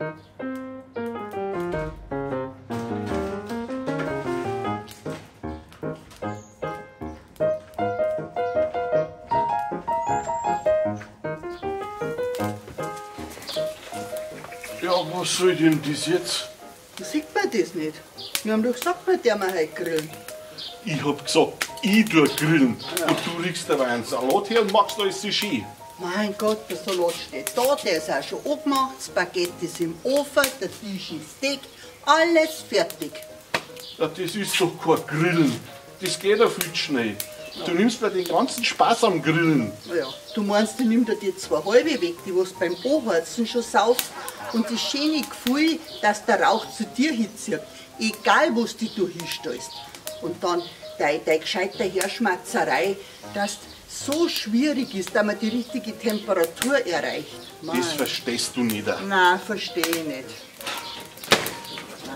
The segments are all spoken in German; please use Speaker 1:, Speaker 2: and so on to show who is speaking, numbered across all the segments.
Speaker 1: Ja, was soll denn das jetzt?
Speaker 2: Sieht man das nicht? Wir haben doch gesagt, wir dürfen heute grillen.
Speaker 1: Ich hab gesagt, ich tue grillen. Ja. Und du riechst dabei einen Salat her und machst alles so schön.
Speaker 2: Mein Gott, der Salat steht da, der ist auch schon angemacht, das Baguette ist im Ofen, der Tisch ist dick, alles fertig.
Speaker 1: Ja, das ist doch kein Grillen. Das geht ja viel zu schnell. Du nimmst mir den ganzen Spaß am Grillen.
Speaker 2: Ja, du meinst, ich nimm dir die 2 halbe weg, die was beim Anheizen schon saufst. Und das schöne Gefühl, dass der Rauch zu dir hinzieht, egal was du hinstellst. Und dann deine gescheite Herschmatzerei, dass es so schwierig ist, dass man die richtige Temperatur erreicht. Mann.
Speaker 1: Das verstehst du nicht.
Speaker 2: Nein, verstehe ich nicht.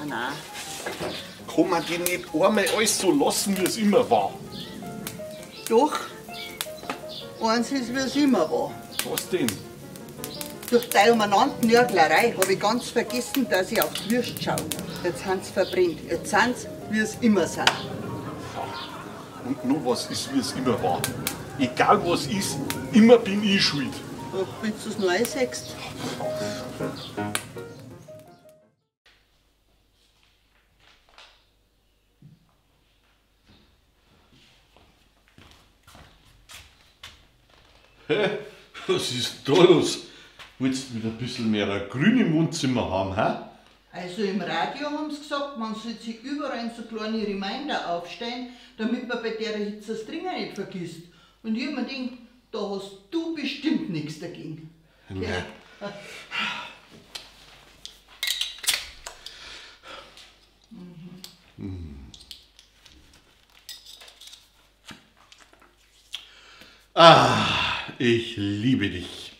Speaker 2: Nein.
Speaker 1: Kann man die nicht einmal alles so lassen, wie es immer war?
Speaker 2: Doch, eins ist, wie es immer war.
Speaker 1: Was denn?
Speaker 2: Durch deine umeinander Nörglerei habe ich ganz vergessen, dass ich auf die Würst schaue. Jetzt sind sie verbrennt. Jetzt sind sie, wie es immer sind.
Speaker 1: Und nur was ist, wie es immer war. Egal was ist, immer bin ich schuld.
Speaker 2: Ach, willst du es noch einsägst?
Speaker 1: Hä? Was ist da los? Willst du wieder ein bisschen mehr Grün im Wohnzimmer haben, hä?
Speaker 2: Also im Radio haben sie gesagt, man soll sich überall so kleine Reminder aufstellen, damit man bei der Hitze das Trinken nicht vergisst. Und ich hab mir gedacht, da hast du bestimmt nichts dagegen.
Speaker 1: Nein.
Speaker 2: Ja.
Speaker 1: Ich liebe dich.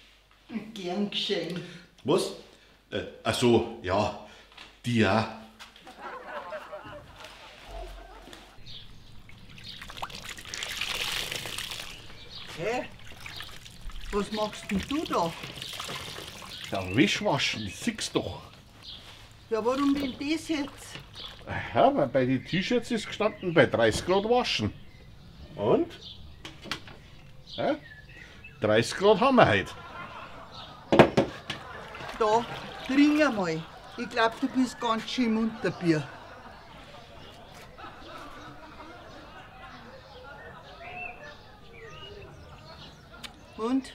Speaker 2: Gern geschehen.
Speaker 1: Was? Ach so, ja, die ja.
Speaker 2: Hä? Was machst denn du da?
Speaker 1: Ja, Wäschwaschen, siehst doch.
Speaker 2: Ja, warum denn das jetzt?
Speaker 1: Ja, weil bei den T-Shirts ist gestanden, bei 30 Grad waschen. Und? Ja, 30 Grad haben wir heute.
Speaker 2: Da, trink einmal. Ich glaub, du bist ganz schön im Unterbier. Und?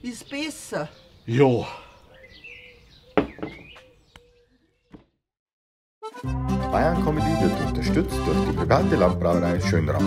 Speaker 2: Ist besser?
Speaker 1: Ja.
Speaker 3: Bayern Comedy wird unterstützt durch die private Landbrauerei Schönrau.